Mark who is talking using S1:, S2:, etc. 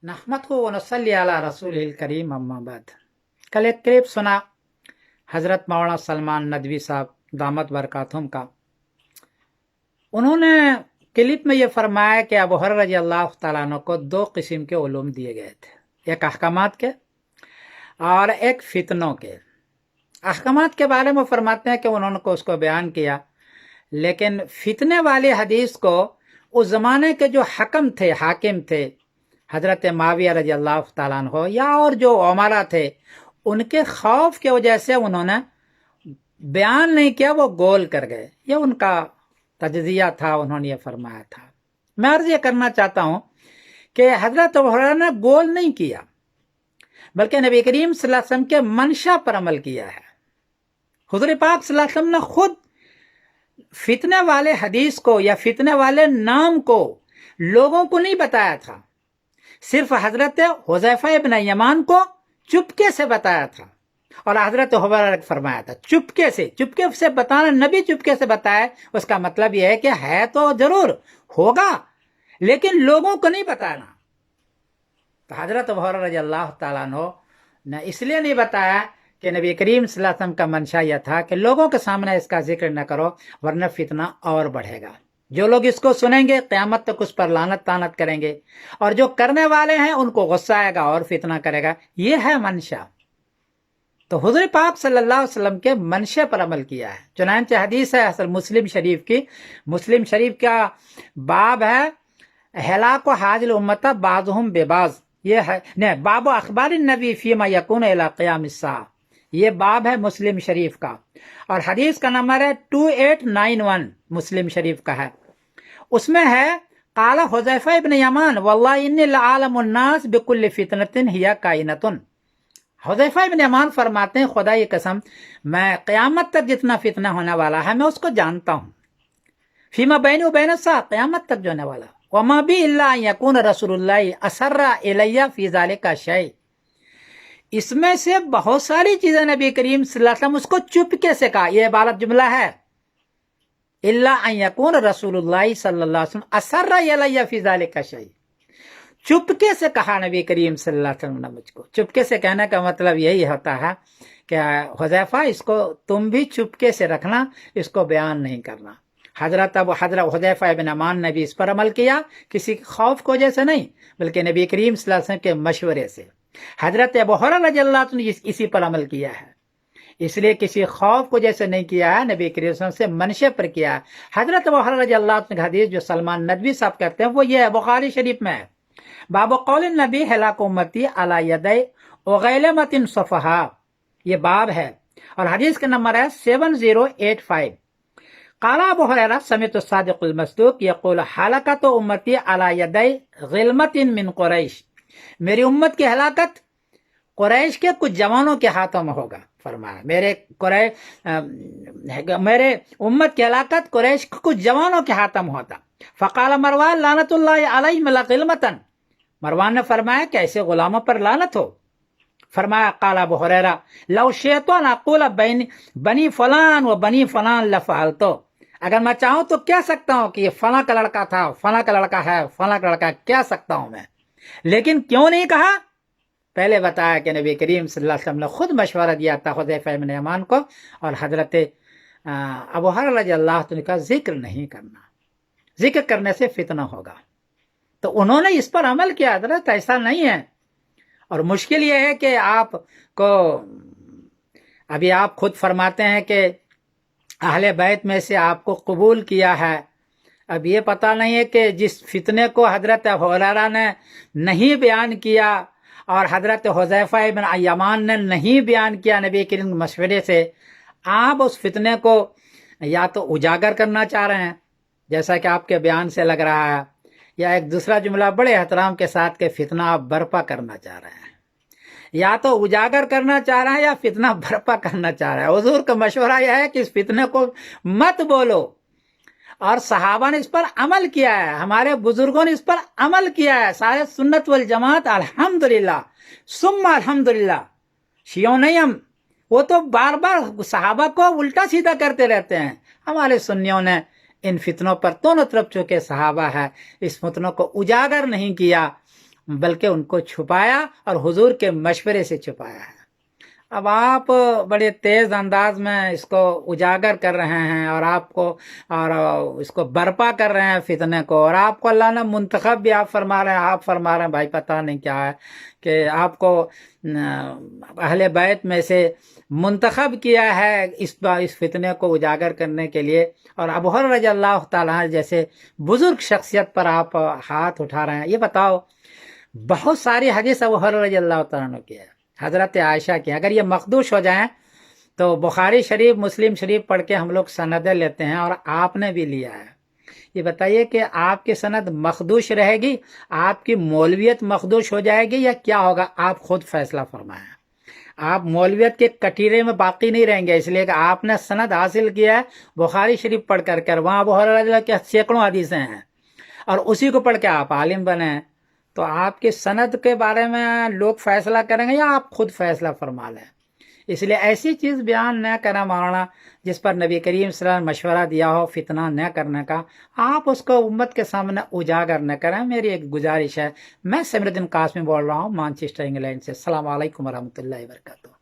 S1: नहमदहु व नसल्ली अला रसूलिल करीम अम्मा बाद। कल एक क्लिप सुना हज़रत मौलाना सलमान नदवी साहब दामत बरकातुहुम का। उन्होंने क्लिप में ये फरमाया कि अबू हुरैरा रज़ी अल्लाह तआला अन्हु को दो किस्म के उलूम दिए गए थे, एक अहकामात के और एक फितनों के। अहकामात के बारे में फरमाते हैं कि उन्होंने को उसको बयान किया, लेकिन फितने वाली हदीस को उस ज़माने के जो हकम थे, हाकिम थे, हज़रत माविया रज़ी अल्लाह तआला अन्हु या और जो उमरा थे, उनके खौफ की वजह से उन्होंने बयान नहीं किया, वो गोल कर गए। ये उनका तजज़िया था, उन्होंने ये फरमाया था। मैं अर्ज़ ये करना चाहता हूँ कि हज़रत अबू हुरैरा ने गोल नहीं किया, बल्कि नबी करीम सल्लल्लाहु अलैहि वसल्लम के मंशा पर अमल किया है। हुज़ूर पाक सल्लल्लाहु अलैहि वसल्लम ने खुद फितने वाले हदीस को या फितने वाले नाम को लोगों को नहीं बताया था, सिर्फ हजरत हुज़ैफा इब्न यमान को चुपके से बताया था। और हजरत हुरैरा ने फरमाया था चुपके से बताना, नबी चुपके से बताए, उसका मतलब यह है कि है तो जरूर होगा, लेकिन लोगों को नहीं बताना। तो हजरत हुरैरा रज़ी अल्लाह तआला अन्हु ने इसलिए नहीं बताया कि नबी करीम सल्लल्लाहु अलैहि वसल्लम का मंशा यह था कि लोगों के सामने इसका जिक्र न करो, वरना फितना और बढ़ेगा। जो लोग इसको सुनेंगे क़यामत तक उस पर लानत तानत करेंगे, और जो करने वाले हैं उनको गुस्सा आएगा और फितना करेगा। ये है मंशा। तो हुज़ूर पाक सल्लल्लाहु अलैहि वसल्लम के मंशे पर अमल किया है। चुनांचे हदीस है असल मुस्लिम शरीफ की, मुस्लिम शरीफ का बाब है हलाक हाजिल उम्मता बाज़ुहुम बेबाज़। ये है ने बाब अखबार नबी फीमा यकून इला क़याम अस्सा, ये बाब है मुस्लिम शरीफ का, और हदीस का नंबर है 2891 मुस्लिम शरीफ का है। उसमें है काला हुज़ैफा इब्न यमान वल्लाहि इन्नी लअअलमुन नास बिकुल्लि फितनतिन हिया काइनतुन। हुज़ैफा इब्न यमान फरमाते हैं खुदा की कसम, मैं क़यामत तक जितना फितना होने वाला है मैं उसको जानता हूँ। फीमा बैनी व बैन अस्सा, क़यामत तक जो होने वाला। वमा बी इल्ला अन यकून रसूलुल्लाह असर्रा इलैया फी ज़ालिका शै, इसमें से बहुत सारी चीजें नबी करीम सल्लल्लाहु अलैहि वसल्लम उसको चुपके से कहा। यह इबारत जुमला है, इल्ला अन यकून रसूलुल्लाह सल्लल्लाहु अलैहि वसल्लम असर्रा इलैया फी ज़ालिका शै, चुपके से कहा नबी करीम सल्लल्लाहु अलैहि वसल्लम ने मुझको। चुपके से कहने का मतलब यही होता है कि हुज़ैफा इसको तुम भी चुपके से रखना, इसको बयान नहीं करना। हजरत हुज़ैफा इब्न यमान ने भी इस पर अमल किया, किसी खौफ की वजह से नहीं, बल्कि नबी करीम सल्लल्लाहु अलैहि वसल्लम के मशवरे से। हजरत अबू हुरैरा रज़ी अल्लाह अन्हु ने इसी पर अमल किया है, इसलिए किसी खौफ को जैसे नहीं किया है, नबी करीम से मनशे पर किया है। हजरत अबू हुरैरा रज़ी अल्लाह अन्हु की हदीस जो सलमान नदवी साहब कहते हैं वो ये है, बुखारी शरीफ में है, बाब कौल नबी हलाक उम्मती अला यदै उगैलमतिन सफहा, ये बाब है, और हदीस का नंबर है 7085। काला अबू हुरैरा समिअतु सादिकुल मस्दूक यक़ूल हलाकतु उम्मती अला यदै गिलमतिन मिन कुरैश, मेरी उम्मत की हलाकत कुरैश के कुछ जवानों के हाथों में होगा। फरमाया मेरे उम्मत की हलाकत कुरैश के कुछ जवानों के हाथों में होता। फ़क़ाल मरवान लानतुल्लाहि अलैहि लगिलमतन, मरवान ने फरमाया कि ऐसे गुलामों पर लानत हो। फरमाया काला अबू हुरैरा लौ शिअतु अन अक़ूल बनी फलान व बनी फलान लफ़अलतु, अगर मैं चाहूँ तो कह सकता हूँ कि ये फला का लड़का था, फला का लड़का है, फला का लड़का, कह सकता हूँ मैं, लेकिन क्यों नहीं कहा? पहले बताया कि नबी करीम सल्लल्लाहु अलैहि वसल्लम ने खुद मशवरा दिया था हुज़ैफा इब्न यमान को, और हजरत अबू हुरैरा रज़ी अल्लाह अन्हु का जिक्र नहीं करना, जिक्र करने से फितना होगा। तो उन्होंने इस पर अमल किया। हजरत ऐसा नहीं है, और मुश्किल यह है कि आपको, अभी आप खुद फरमाते हैं कि अहले बैत में से आपको कबूल किया है, अब ये पता नहीं है कि जिस फितने को हजरत हुरैरा ने नहीं बयान किया और हजरत हुज़ैफा इब्न यमान ने नहीं बयान किया नबी करीम के मशवरे से, आप उस फितने को या तो उजागर करना चाह रहे हैं जैसा कि आपके बयान से लग रहा है, या एक दूसरा जुमला बड़े एहतराम के साथ के फितना आप बर्पा करना चाह रहे हैं। या तो उजागर करना चाह रहे हैं या फितना बर्पा करना चाह रहे हैं। हुजूर का मशवरा यह है कि इस फितने को मत बोलो, और सहाबा ने इस पर अमल किया है, हमारे बुजुर्गों ने इस पर अमल किया है, सारे सुन्नत वल जमात अल्हम्दुलिल्लाह सुम्मा अल्हम्दुलिल्लाह। शियों नहीं हम, वो तो बार बार सहाबा को उल्टा सीधा करते रहते हैं। हमारे सुन्नियों ने इन फितनों पर दोनों तरफ चूंकि सहाबा है, इस फितनों को उजागर नहीं किया, بلکہ ان کو چھپایا اور حضور کے مشورے سے چھپایا ہے۔ اب آپ بڑے تیز انداز میں اس کو اجاگر کر رہے ہیں اور آپ کو اور اس کو برپا کر رہے ہیں فتنے کو، اور آپ کو اللہ نے منتخب بھی آپ فرما رہے ہیں، آپ فرما رہے ہیں بھائی پتہ نہیں کیا ہے کہ آپ کو اہل بیت میں سے منتخب کیا ہے اس فتنے کو اجاگر کرنے کے لیے، اور ابو ہریرہ رضی اللہ تعالیٰ جیسے بزرگ شخصیت پر آپ ہاتھ اٹھا رہے ہیں۔ یہ بتاؤ، بہت ساری حدیث ابو ہریرہ رضی اللہ تعالیٰ عنہ کی ہے، حضرت عائشہ کی، اگر یہ مخدوش ہو جائیں تو بخاری شریف مسلم شریف پڑھ کے ہم لوگ سندیں لیتے ہیں، اور آپ نے بھی لیا ہے۔ یہ بتائیے کہ آپ کی سند مخدوش رہے گی، آپ کی مولویت مخدوش ہو جائے گی، یا کیا ہوگا؟ آپ خود فیصلہ فرمائیں۔ آپ مولویت کے کٹیرے میں باقی نہیں رہیں گے، اس لیے کہ آپ نے سند حاصل کیا ہے بخاری شریف پڑھ کر وہاں ابو ہریرہ کے سینکڑوں حدیثیں ہیں، اور اسی کو پڑھ کے آپ عالم بنے ہیں، تو آپ کی سند کے بارے میں لوگ فیصلہ کریں گے یا آپ خود فیصلہ فرما لیں؟ اس لیے ایسی چیز بیان نہ کرنا مولانا جس پر نبی کریم صلی اللہ علیہ وسلم نے مشورہ دیا ہو فتنہ نہ کرنے کا، آپ اس کو امت کے سامنے اجاگر نہ کریں۔ میری ایک گزارش ہے۔ میں سمیر الدین قاسمی بول رہا ہوں مانچسٹر انگلینڈ سے۔ السلام علیکم ورحمۃ اللہ وبرکاتہ۔